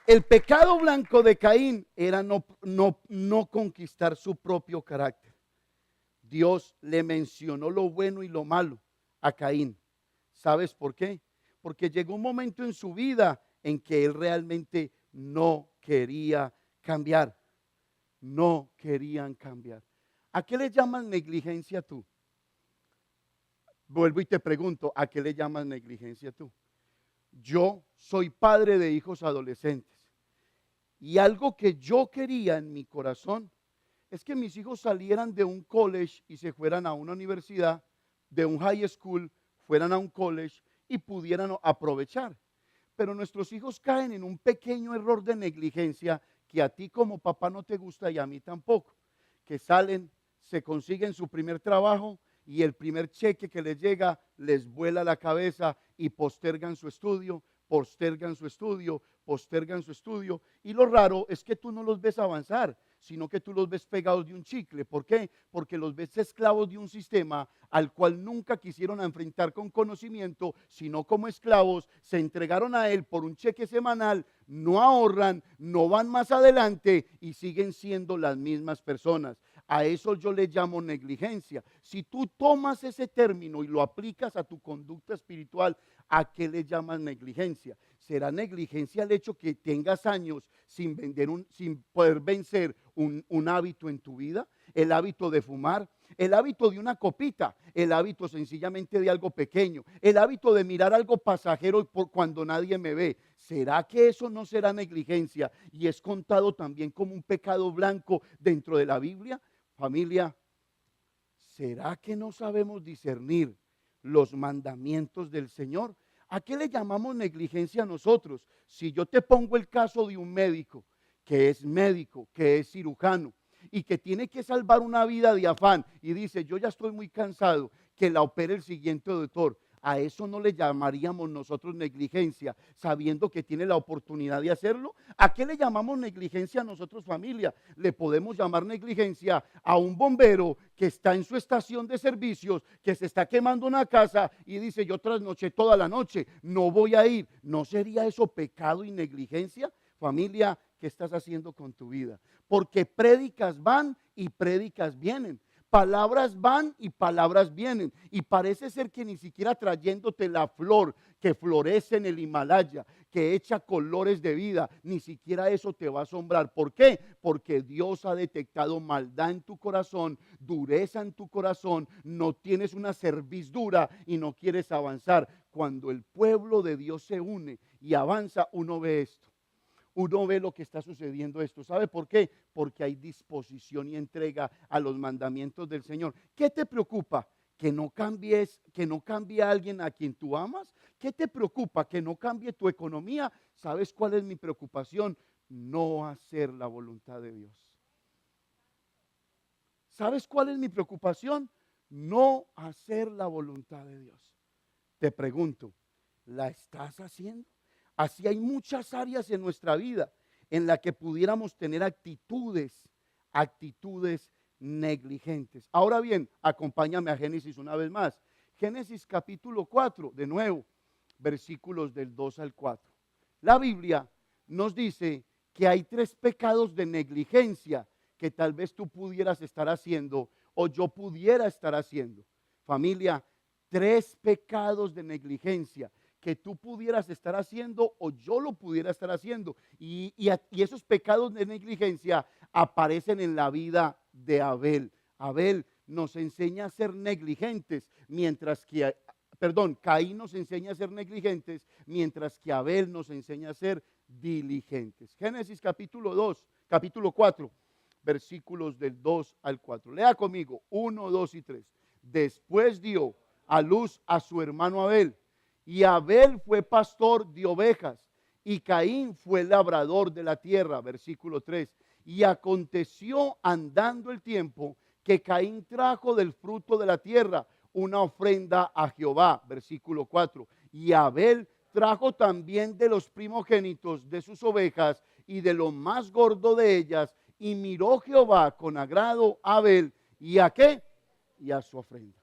El pecado blanco de Caín era no conquistar su propio carácter. Dios le mencionó lo bueno y lo malo a Caín. ¿Sabes por qué? Porque llegó un momento en su vida en que él realmente no quería cambiar. No querían cambiar. ¿A qué le llamas negligencia tú? Vuelvo y te pregunto, ¿a qué le llamas negligencia tú? Yo soy padre de hijos adolescentes y algo que yo quería en mi corazón es que mis hijos salieran de un college y se fueran a una universidad, de un high school, fueran a un college y pudieran aprovechar. Pero nuestros hijos caen en un pequeño error de negligencia que a ti como papá no te gusta y a mí tampoco, que salen, se consiguen su primer trabajo y el primer cheque que les llega les vuela la cabeza y postergan su estudio, postergan su estudio, postergan su estudio. Y lo raro es que tú no los ves avanzar, sino que tú los ves pegados de un chicle. ¿Por qué? Porque los ves esclavos de un sistema al cual nunca quisieron enfrentar con conocimiento, sino como esclavos, se entregaron a él por un cheque semanal, no ahorran, no van más adelante y siguen siendo las mismas personas. A eso yo le llamo negligencia. Si tú tomas ese término y lo aplicas a tu conducta espiritual, ¿a qué le llamas negligencia? ¿Será negligencia el hecho que tengas años sin poder vencer un hábito en tu vida? El hábito de fumar, el hábito de una copita, el hábito sencillamente de algo pequeño, el hábito de mirar algo pasajero cuando nadie me ve. ¿Será que eso no será negligencia y es contado también como un pecado blanco dentro de la Biblia? Familia, ¿será que no sabemos discernir los mandamientos del Señor? ¿A qué le llamamos negligencia a nosotros? Si yo te pongo el caso de un médico, que es cirujano, y que tiene que salvar una vida de afán y dice, yo ya estoy muy cansado, que la opere el siguiente doctor. A eso no le llamaríamos nosotros negligencia, sabiendo que tiene la oportunidad de hacerlo. ¿A qué le llamamos negligencia a nosotros, familia? Le podemos llamar negligencia a un bombero que está en su estación de servicios, que se está quemando una casa y dice, yo trasnoché toda la noche, no voy a ir. ¿No sería eso pecado y negligencia? Familia, ¿qué estás haciendo con tu vida? Porque prédicas van y prédicas vienen. Palabras van y palabras vienen. Y parece ser que ni siquiera trayéndote la flor que florece en el Himalaya, que echa colores de vida, ni siquiera eso te va a asombrar. ¿Por qué? Porque Dios ha detectado maldad en tu corazón, dureza en tu corazón, no tienes una cerviz dura y no quieres avanzar. Cuando el pueblo de Dios se une y avanza, uno ve esto. Uno ve lo que está sucediendo esto. ¿Sabe por qué? Porque hay disposición y entrega a los mandamientos del Señor. ¿Qué te preocupa? ¿Que no cambie alguien a quien tú amas? ¿Qué te preocupa? ¿Que no cambie tu economía? ¿Sabes cuál es mi preocupación? No hacer la voluntad de Dios. ¿Sabes cuál es mi preocupación? No hacer la voluntad de Dios. Te pregunto, ¿la estás haciendo? Así hay muchas áreas en nuestra vida en las que pudiéramos tener actitudes negligentes. Ahora bien, acompáñame a Génesis una vez más. Génesis capítulo 4, de nuevo, versículos del 2 al 4. La Biblia nos dice que hay 3 pecados de negligencia que tal vez tú pudieras estar haciendo o yo pudiera estar haciendo. Familia, 3 pecados de negligencia que tú pudieras estar haciendo o yo lo pudiera estar haciendo. Y esos pecados de negligencia aparecen en la vida de Abel. Abel nos enseña a ser negligentes, Caín nos enseña a ser negligentes, mientras que Abel nos enseña a ser diligentes. Génesis capítulo 4, versículos del 2 al 4. Lea conmigo, 1, 2 y 3. Después dio a luz a su hermano Abel. Y Abel fue pastor de ovejas y Caín fue labrador de la tierra. Versículo 3. Y aconteció andando el tiempo que Caín trajo del fruto de la tierra una ofrenda a Jehová. Versículo 4. Y Abel trajo también de los primogénitos de sus ovejas y de lo más gordo de ellas. Y miró Jehová con agrado a Abel. ¿Y a qué? Y a su ofrenda.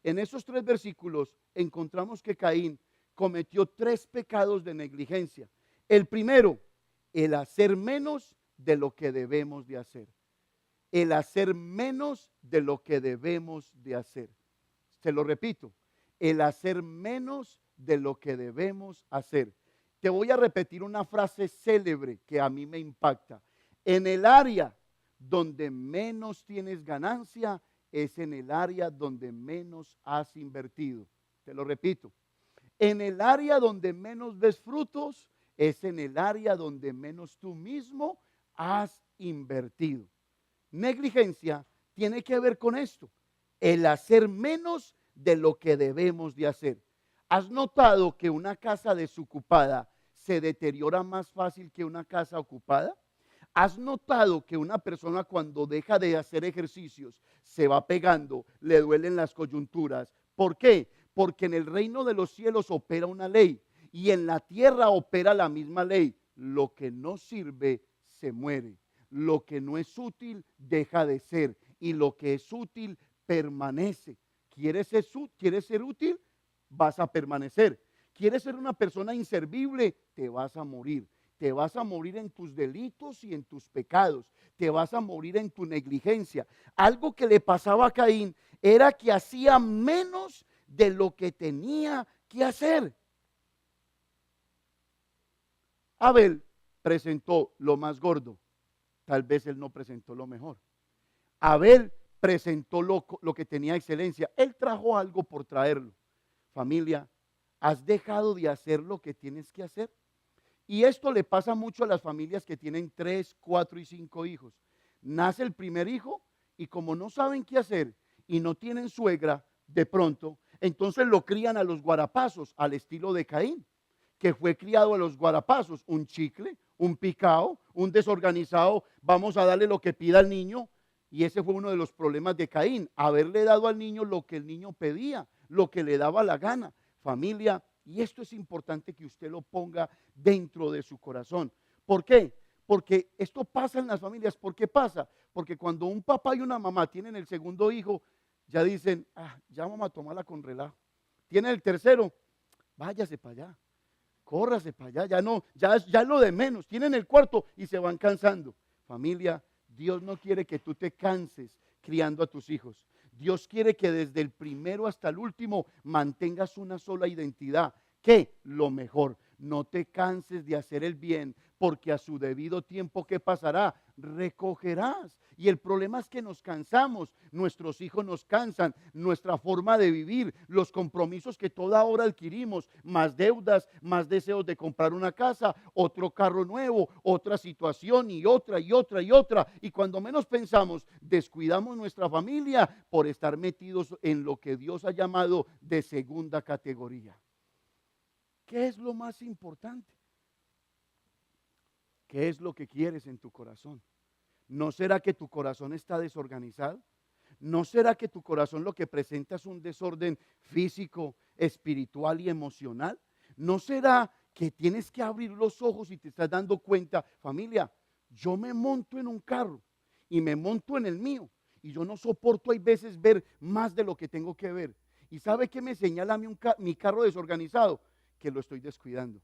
En esos 3 versículos encontramos que Caín cometió 3 pecados de negligencia. El primero, el hacer menos de lo que debemos de hacer. El hacer menos de lo que debemos de hacer. Se lo repito, el hacer menos de lo que debemos hacer. Te voy a repetir una frase célebre que a mí me impacta. En el área donde menos tienes ganancia, es en el área donde menos has invertido. Te lo repito. En el área donde menos ves frutos, es en el área donde menos tú mismo has invertido. Negligencia tiene que ver con esto, el hacer menos de lo que debemos de hacer. ¿Has notado que una casa desocupada se deteriora más fácil que una casa ocupada? ¿Has notado que una persona cuando deja de hacer ejercicios se va pegando, le duelen las coyunturas? ¿Por qué? Porque en el reino de los cielos opera una ley y en la tierra opera la misma ley. Lo que no sirve se muere. Lo que no es útil deja de ser y lo que es útil permanece. ¿Quieres ser útil? Vas a permanecer. ¿Quieres ser una persona inservible? Te vas a morir. Te vas a morir en tus delitos y en tus pecados. Te vas a morir en tu negligencia. Algo que le pasaba a Caín era que hacía menos de lo que tenía que hacer. Abel presentó lo más gordo. Tal vez él no presentó lo mejor. Abel presentó lo que tenía excelencia. Él trajo algo por traerlo. Familia, ¿has dejado de hacer lo que tienes que hacer? Y esto le pasa mucho a las familias que tienen 3, 4 y 5 hijos. Nace el primer hijo y como no saben qué hacer y no tienen suegra, de pronto, entonces lo crían a los guarapazos, al estilo de Caín, que fue criado a los guarapazos, un chicle, un picao, un desorganizado, vamos a darle lo que pida el niño. Y ese fue uno de los problemas de Caín, haberle dado al niño lo que el niño pedía, lo que le daba la gana. Familia, y esto es importante que usted lo ponga dentro de su corazón. ¿Por qué? Porque esto pasa en las familias. ¿Por qué pasa? Porque cuando un papá y una mamá tienen el segundo hijo, ya dicen, ya vamos a tomarla con relajo. Tienen el tercero, váyase para allá, córrase para allá, ya no, ya es lo de menos. Tienen el cuarto y se van cansando. Familia, Dios no quiere que tú te canses criando a tus hijos. Dios quiere que desde el primero hasta el último mantengas una sola identidad. ¿Qué? Lo mejor. No te canses de hacer el bien, porque a su debido tiempo, ¿qué pasará? Recogerás. Y el problema es que nos cansamos, nuestros hijos nos cansan, nuestra forma de vivir, los compromisos que toda hora adquirimos, más deudas, más deseos de comprar una casa, otro carro nuevo, otra situación y otra y otra y otra. Y cuando menos pensamos, descuidamos nuestra familia por estar metidos en lo que Dios ha llamado de segunda categoría. ¿Qué es lo más importante? ¿Qué es lo que quieres en tu corazón? ¿No será que tu corazón está desorganizado? ¿No será que tu corazón lo que presenta es un desorden físico, espiritual y emocional? ¿No será que tienes que abrir los ojos y te estás dando cuenta, familia, yo me monto en un carro y me monto en el mío y yo no soporto hay veces ver más de lo que tengo que ver? ¿Y sabe qué me señala a mí mi carro desorganizado? Que lo estoy descuidando.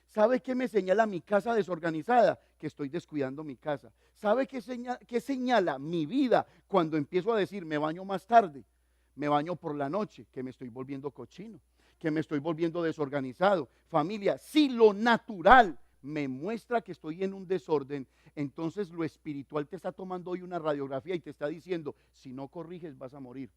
¿Sabe qué me señala mi casa desorganizada? Que estoy descuidando mi casa. ¿Sabe qué señala mi vida cuando empiezo a decir me baño más tarde, me baño por la noche? Que me estoy volviendo cochino, que me estoy volviendo desorganizado. Familia, si lo natural me muestra que estoy en un desorden, entonces lo espiritual te está tomando hoy una radiografía y te está diciendo, si no corriges vas a morir,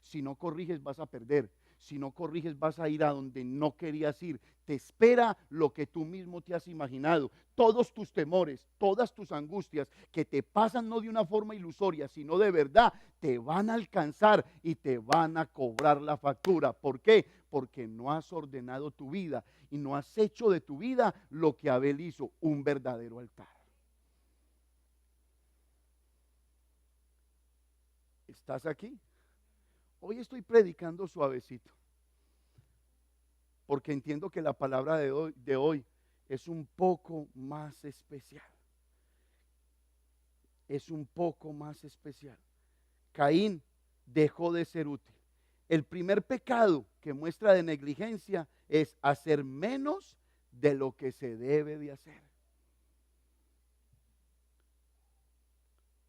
si no corriges vas a perder, si no corriges vas a ir a donde no querías ir. Te espera lo que tú mismo te has imaginado. Todos tus temores, todas tus angustias que te pasan no de una forma ilusoria, sino de verdad, te van a alcanzar y te van a cobrar la factura. ¿Por qué? Porque no has ordenado tu vida y no has hecho de tu vida lo que Abel hizo, un verdadero altar. ¿Estás aquí? Hoy estoy predicando suavecito, porque entiendo que la palabra de hoy es un poco más especial. Es un poco más especial. Caín dejó de ser útil. El primer pecado que muestra de negligencia es hacer menos de lo que se debe de hacer.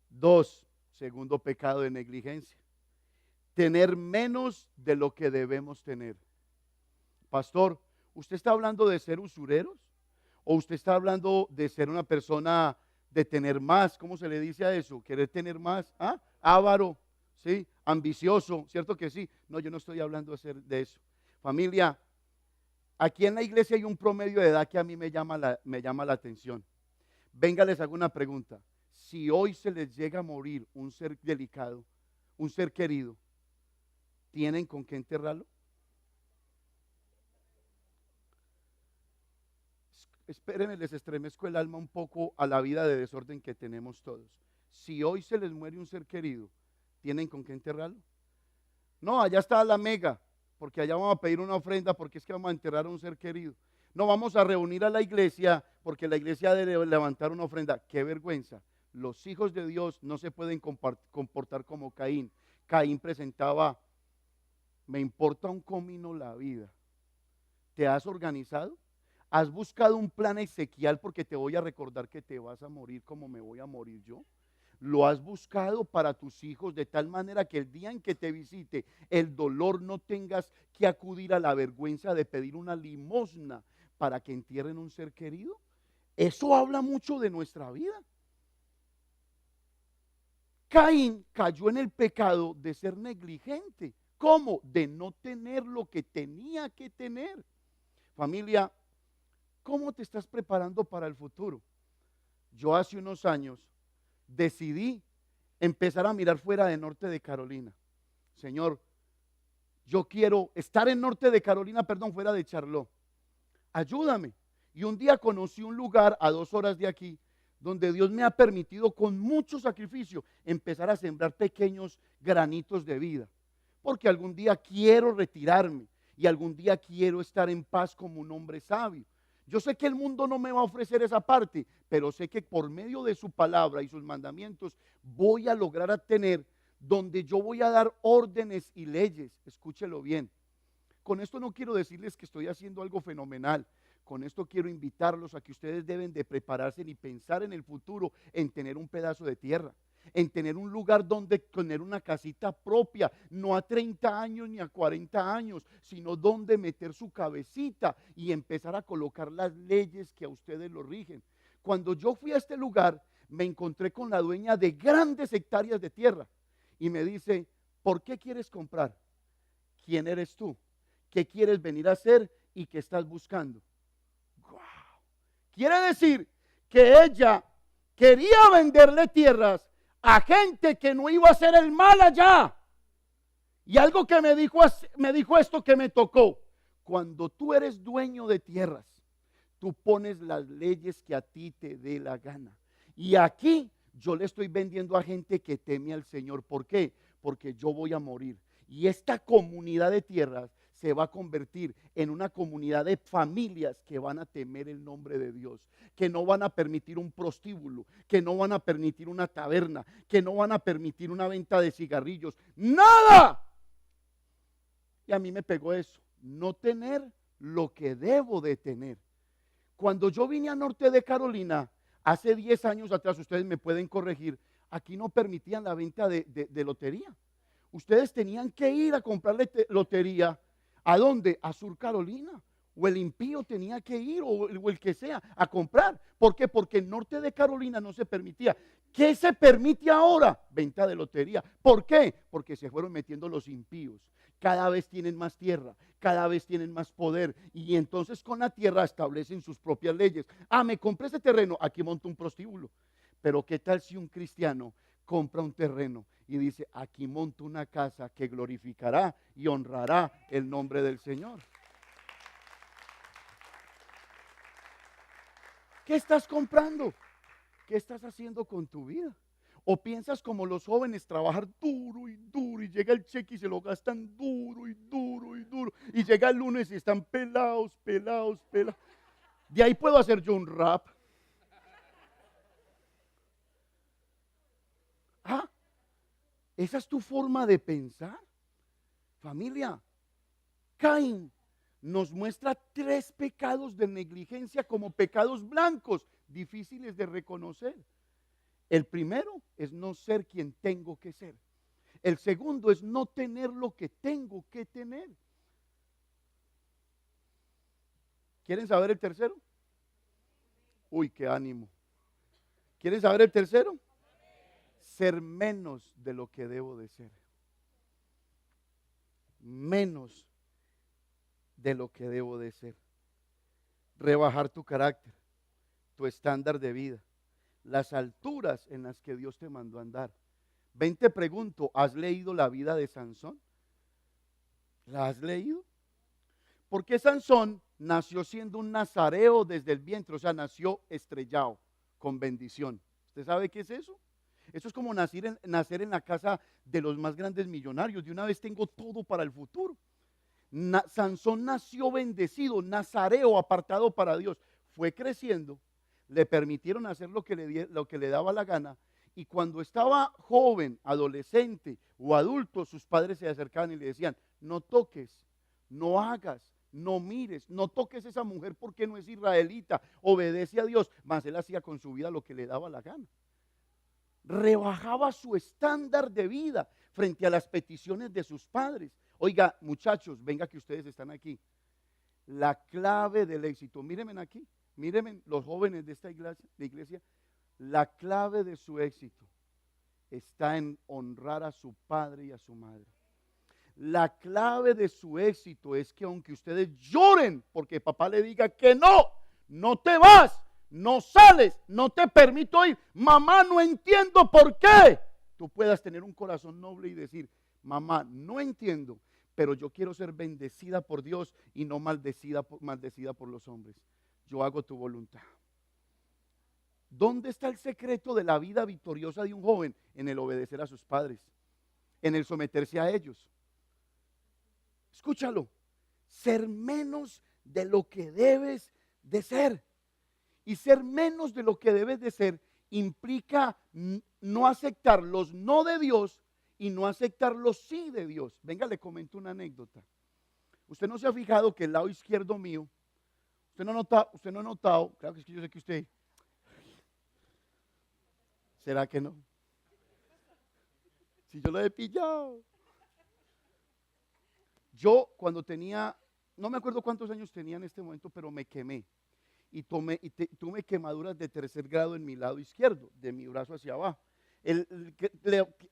2, segundo pecado de negligencia, tener menos de lo que debemos tener. Pastor, ¿usted está hablando de ser usureros? ¿O usted está hablando de ser una persona de tener más? ¿Cómo se le dice a eso? ¿Querer tener más? Avaro, ¿sí? Ambicioso, ¿cierto que sí? No, yo no estoy hablando de eso. Familia, aquí en la iglesia hay un promedio de edad que a mí me llama la atención. Venga, les hago una pregunta. Si hoy se les llega a morir un ser delicado, un ser querido, ¿tienen con qué enterrarlo? Espérenme, les estremezco el alma un poco a la vida de desorden que tenemos todos. Si hoy se les muere un ser querido, ¿tienen con qué enterrarlo? No, allá está la mega, porque allá vamos a pedir una ofrenda, porque es que vamos a enterrar a un ser querido. No, vamos a reunir a la iglesia, porque la iglesia debe levantar una ofrenda. ¡Qué vergüenza! Los hijos de Dios no se pueden comportar como Caín. Caín presentaba, me importa un comino la vida. ¿Te has organizado? ¿Has buscado un plan Ezequiel porque te voy a recordar que te vas a morir como me voy a morir yo? ¿Lo has buscado para tus hijos de tal manera que el día en que te visite el dolor no tengas que acudir a la vergüenza de pedir una limosna para que entierren un ser querido? Eso habla mucho de nuestra vida. Caín cayó en el pecado de ser negligente. ¿Cómo? De no tener lo que tenía que tener. Familia, ¿cómo te estás preparando para el futuro? Yo hace unos años decidí empezar a mirar fuera de Norte de Carolina. Señor, yo quiero estar en Norte de Carolina, fuera de Charlotte. Ayúdame. Y un día conocí un lugar a 2 horas de aquí, donde Dios me ha permitido con mucho sacrificio empezar a sembrar pequeños granitos de vida. Porque algún día quiero retirarme y algún día quiero estar en paz como un hombre sabio. Yo sé que el mundo no me va a ofrecer esa parte, pero sé que por medio de su palabra y sus mandamientos voy a lograr tener donde yo voy a dar órdenes y leyes. Escúchelo bien. Con esto no quiero decirles que estoy haciendo algo fenomenal. Con esto quiero invitarlos a que ustedes deben de prepararse y pensar en el futuro, en tener un pedazo de tierra, en tener un lugar donde tener una casita propia, no a 30 años ni a 40 años, sino donde meter su cabecita y empezar a colocar las leyes que a ustedes lo rigen. Cuando yo fui a este lugar, me encontré con la dueña de grandes hectáreas de tierra y me dice, ¿por qué quieres comprar? ¿Quién eres tú? ¿Qué quieres venir a hacer y qué estás buscando? ¡Wow! Quiere decir que ella quería venderle tierras a gente que no iba a hacer el mal allá. Y algo que me dijo esto que me tocó. Cuando tú eres dueño de tierras, tú pones las leyes que a ti te dé la gana. Y aquí yo le estoy vendiendo a gente que teme al Señor. ¿Por qué? Porque yo voy a morir. Y esta comunidad de tierras se va a convertir en una comunidad de familias que van a temer el nombre de Dios, que no van a permitir un prostíbulo, que no van a permitir una taberna, que no van a permitir una venta de cigarrillos, ¡nada! Y a mí me pegó eso, no tener lo que debo de tener. Cuando yo vine a Norte de Carolina, hace 10 años atrás, ustedes me pueden corregir, aquí no permitían la venta de lotería. Ustedes tenían que ir a comprarle lotería. ¿A dónde? A Sur Carolina. O el impío tenía que ir, o el que sea, a comprar. ¿Por qué? Porque en Norte de Carolina no se permitía. ¿Qué se permite ahora? Venta de lotería. ¿Por qué? Porque se fueron metiendo los impíos. Cada vez tienen más tierra, cada vez tienen más poder. Y entonces con la tierra establecen sus propias leyes. Ah, me compré ese terreno, aquí monto un prostíbulo. Pero ¿qué tal si un cristiano compra un terreno y dice, aquí monto una casa que glorificará y honrará el nombre del Señor? ¿Qué estás comprando? ¿Qué estás haciendo con tu vida? ¿O piensas como los jóvenes, trabajar duro y llega el cheque y se lo gastan duro y llega el lunes y están pelados? De ahí puedo hacer yo un rap. ¿Ah? ¿Esa es tu forma de pensar? Familia, Caín nos muestra 3 pecados de negligencia como pecados blancos, difíciles de reconocer. El primero es no ser quien tengo que ser. El segundo es no tener lo que tengo que tener. ¿Quieren saber el tercero? Uy, qué ánimo. ¿Quieren saber el tercero? Ser menos de lo que debo de ser. Menos de lo que debo de ser. Rebajar tu carácter, tu estándar de vida, las alturas en las que Dios te mandó a andar. Ven, te pregunto, ¿has leído la vida de Sansón? ¿La has leído? Porque Sansón nació siendo un nazareo desde el vientre, o sea, nació estrellado, con bendición. ¿Usted sabe qué es eso? Eso es como nacer en la casa de los más grandes millonarios. De una vez tengo todo para el futuro. Sansón nació bendecido, nazareo, apartado para Dios. Fue creciendo, le permitieron hacer lo que le daba la gana. Y cuando estaba joven, adolescente o adulto, sus padres se acercaban y le decían, no toques, no hagas, no mires, no toques a esa mujer porque no es israelita, obedece a Dios. Mas él hacía con su vida lo que le daba la gana. Rebajaba su estándar de vida frente a las peticiones de sus padres. Oiga, muchachos, venga que ustedes están aquí. La clave del éxito, mírenme aquí, mírenme los jóvenes de esta iglesia, la clave de su éxito está en honrar a su padre y a su madre. La clave de su éxito es que aunque ustedes lloren porque papá le diga que no, no te vas, no sales, no te permito ir, mamá, no entiendo por qué, tú puedas tener un corazón noble y decir, mamá, no entiendo, pero yo quiero ser bendecida por Dios y no maldecida por los hombres. Yo hago tu voluntad. ¿Dónde está el secreto de la vida victoriosa de un joven? En el obedecer a sus padres, en el someterse a ellos. Escúchalo, ser menos de lo que debes de ser. Y ser menos de lo que debes de ser implica no aceptar los no de Dios y no aceptar los sí de Dios. Venga, le comento una anécdota. Usted no se ha fijado que el lado izquierdo mío, usted no ha notado, claro que es que yo sé que usted, ¿será que no? Si yo lo he pillado. Yo cuando tenía, no me acuerdo cuántos años tenía en este momento, pero me quemé. Y tuve quemaduras de tercer grado en mi lado izquierdo, de mi brazo hacia abajo.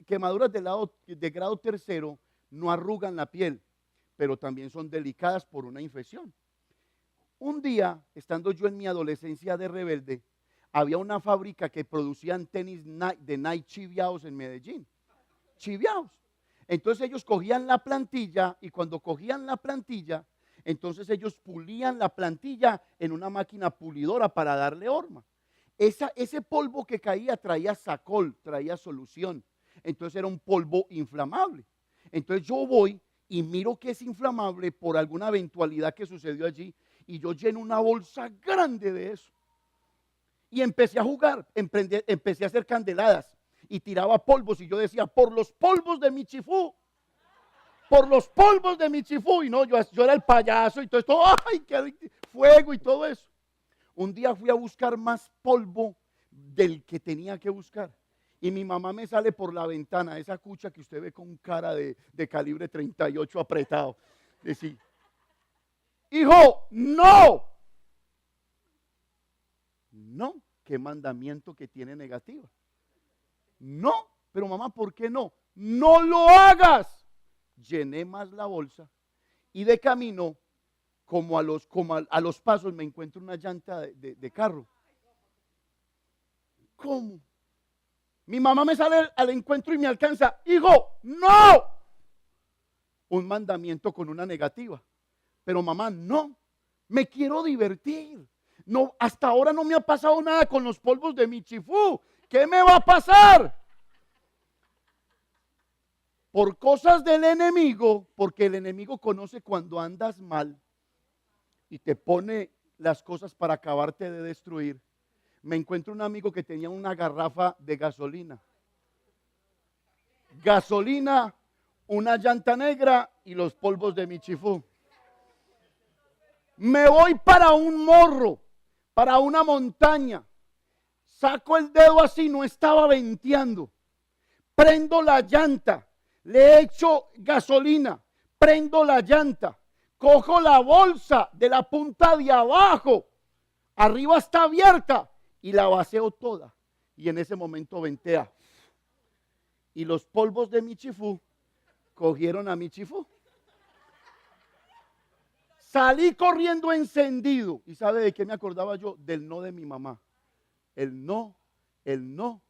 Quemaduras de grado tercero no arrugan la piel, pero también son delicadas por una infección. Un día, estando yo en mi adolescencia de rebelde, había una fábrica que producían tenis de Nike chiviados en Medellín. Chiviados. Entonces ellos cogían la plantilla y cuando cogían la plantilla, entonces ellos pulían la plantilla en una máquina pulidora para darle horma. Ese polvo que caía traía Sacol, traía solución. Entonces era un polvo inflamable. Entonces yo voy y miro que es inflamable por alguna eventualidad que sucedió allí y yo lleno una bolsa grande de eso. Y empecé a jugar, empecé a hacer candeladas y tiraba polvos y yo decía, por los polvos de mi chifú, por los polvos de mi chifú. Y no, yo era el payaso y todo esto, ¡ay, qué fuego y todo eso! Un día fui a buscar más polvo del que tenía que buscar. Y mi mamá me sale por la ventana, esa cucha que usted ve con cara de calibre 38 apretado. Decía, hijo, no. No, qué mandamiento que tiene negativa. No, pero mamá, ¿por qué no? No lo hagas. Llené más la bolsa y de camino, como a los pasos, me encuentro una llanta de carro. ¿Cómo? Mi mamá me sale al encuentro y me alcanza. Hijo, no. Un mandamiento con una negativa. Pero mamá, no. Me quiero divertir. No, hasta ahora no me ha pasado nada con los polvos de mi chifú. ¿Qué me va a pasar? Por cosas del enemigo, porque el enemigo conoce cuando andas mal y te pone las cosas para acabarte de destruir. Me encuentro un amigo que tenía una garrafa de gasolina. Gasolina, una llanta negra y los polvos de mi chifú. Me voy para un morro, para una montaña. Saco el dedo así, no estaba venteando. Prendo la llanta, le echo gasolina, prendo la llanta, cojo la bolsa de la punta de abajo, arriba está abierta y la vacío toda. Y en ese momento ventea. Y los polvos de mi chifú cogieron a mi chifú. Salí corriendo encendido. ¿Y sabe de qué me acordaba yo? Del no de mi mamá. El no, el no,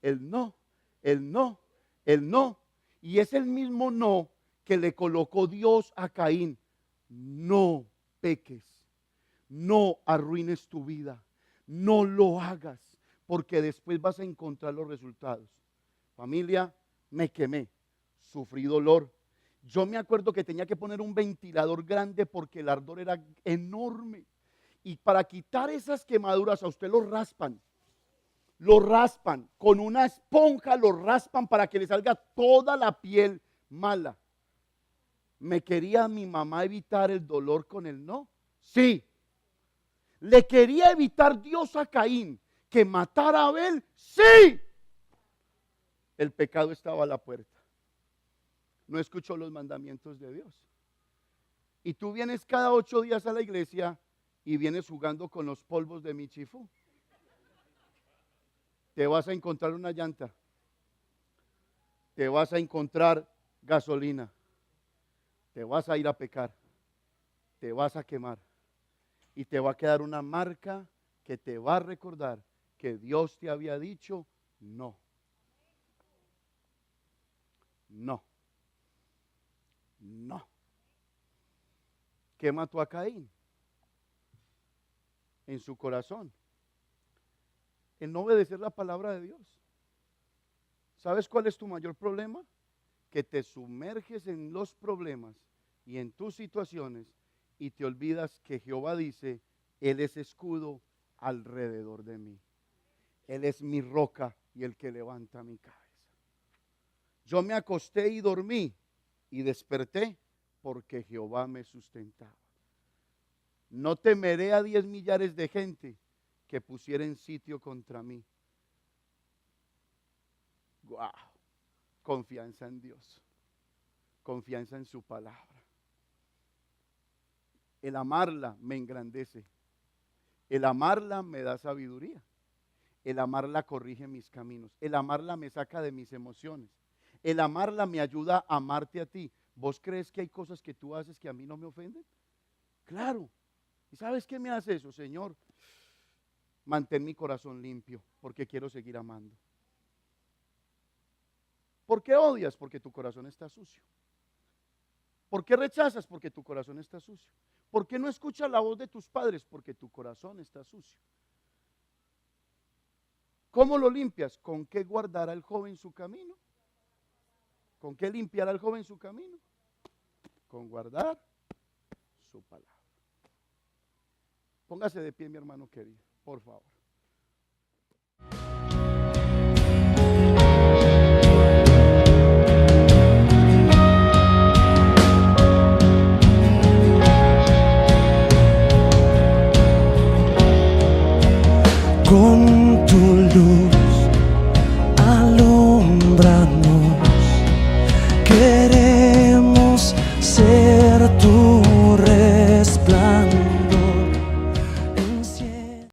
el no, el no, el no. Y es el mismo no que le colocó Dios a Caín. No peques, no arruines tu vida, no lo hagas, porque después vas a encontrar los resultados. Familia, me quemé, sufrí dolor. Yo me acuerdo que tenía que poner un ventilador grande porque el ardor era enorme. Y para quitar esas quemaduras a usted lo raspan, con una esponja lo raspan para que le salga toda la piel mala. ¿Me quería mi mamá evitar el dolor con el no? Sí. ¿Le quería evitar Dios a Caín que matara a Abel? Sí. El pecado estaba a la puerta. No escuchó los mandamientos de Dios. Y tú vienes cada 8 días a la iglesia y vienes jugando con los polvos de mi chifú. Te vas a encontrar una llanta. Te vas a encontrar gasolina. Te vas a ir a pecar. Te vas a quemar. Y te va a quedar una marca que te va a recordar que Dios te había dicho no. No. No. ¿Qué mató a Caín? En su corazón. el no obedecer la palabra de Dios. ¿Sabes cuál es tu mayor problema? Que te sumerges en los problemas y en tus situaciones y te olvidas que Jehová dice, Él es escudo alrededor de mí. Él es mi roca y el que levanta mi cabeza. Yo me acosté y dormí y desperté porque Jehová me sustentaba. No temeré a 10 millares de gente que pusieren sitio contra mí. Wow. Confianza en Dios. Confianza en su palabra. El amarla me engrandece. El amarla me da sabiduría. El amarla corrige mis caminos. El amarla me saca de mis emociones. El amarla me ayuda a amarte a ti. ¿Vos crees que hay cosas que tú haces que a mí no me ofenden? Claro. ¿Y sabes qué me hace eso, Señor? Mantén mi corazón limpio porque quiero seguir amando. ¿Por qué odias? Porque tu corazón está sucio. ¿Por qué rechazas? Porque tu corazón está sucio. ¿Por qué no escuchas la voz de tus padres? Porque tu corazón está sucio. ¿Cómo lo limpias? ¿Con qué guardará el joven su camino? ¿Con qué limpiará el joven su camino? Con guardar su palabra. Póngase de pie, mi hermano querido, por favor. Con tu luz